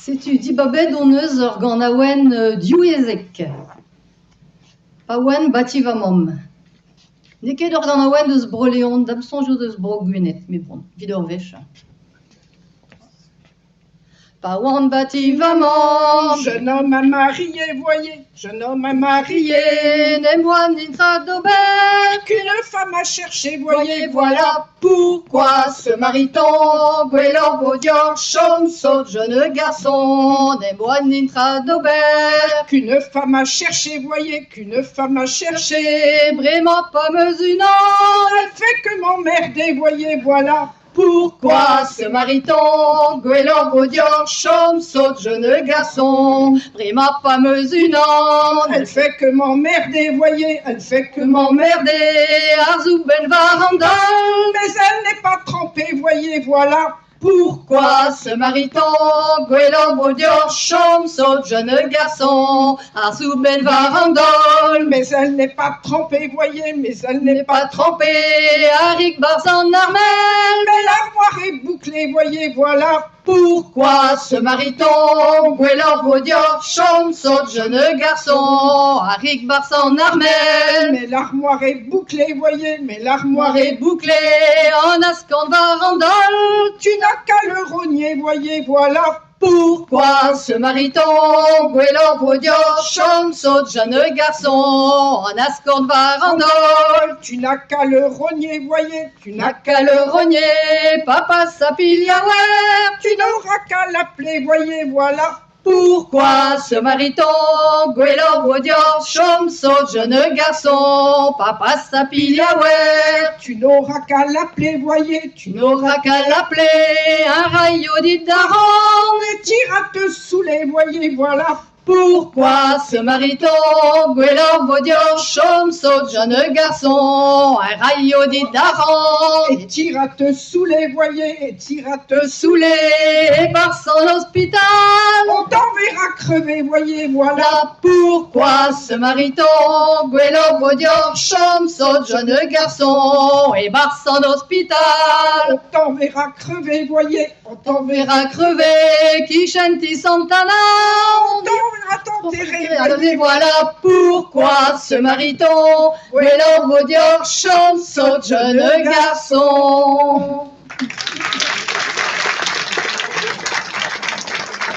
Setu dibabet on eus ur gant aouen diouezek. Paouen bativamom. Neket ur gant aouen deus broleon, dam sonjou deus bro gwenet, me bon, vid ur vech. Paouen bativamom, Jeune homme à marier, voyez, jeune homme à marier, nem moine intra d'auber, qu'une femme a cherché, voyez, voyez, voilà pourquoi se marie-t-on, gwellor vaudior, chom saute, jeune garçon, nem moine intra d'auber, qu'une femme a cherché, voyez, qu'une femme a cherché, vraiment pas mesunant, elle fait que m'emmerder, voyez, voilà. pourquoi se marie-t-on, gwellor vaudior, chom saute, jeune garçon, vraiment pas mesunant, Elle fait que m'emmerder, voyez, elle fait que m'emmerder, arzou ben varandol, mais elle n'est pas trempée, voyez, voilà. pourquoi se marie-t-on, gwellor vaudior, chom saute, jeune garçon, arzou ben varandol, Mais elle n'est pas trempée, voyez, mais elle n'est n'est pas trempé, Harik Barzan Armel, Mais l'armoire est bouclée, voyez, voilà. pourquoi se marie-t-on, gwellor vaudior, chom saute, jeune garçon, Harik Barzan Armel, Mais l'armoire est bouclée, voyez, mais l'armoire moire est est... bouclée, en ascan varandol, Tu n'as qu'à le rogner, voyez, voilà. pourquoi se marie-t-on, gwellor vaudior, chom saute, jeune garçon, en ascan varandol, Tu n'as qu'à le rogner, voyez, tu n'a n'as qu'à le rogner, papa s'apiliawer, Tu n'auras qu'à l'appeler, voyez, voilà. pourquoi se marie-t-on, gwellor vaudior, chom saute, jeune garçon, papa s'apiliawer, Tu n'auras qu'à l'appeler, voyez, tu tu n'auras qu'à l'appeler un rayo dit daron, et t'iras te saouler, voyez, voilà. pourquoi se marie-t-on, gwellor vaudior, chom saute, jeune garçon, un rayo dit daron, Et t'iras te saouler, voyez, et t'iras te saoulé par son hospital. On t'enverra crever, voyez, voilà. Là, pourquoi se marie-t-on, gwellor vaudior, chom saute, jeune garçon, et barçon d'hospital. On t'enverra crever, voyez, on t'enverra... Verra crever, qui chanti Santana. On t'enverra t'enterrer, Et voyez, voilà pourquoi se marie-t-on, gwellor vaudior, chom saute, jeune garçon.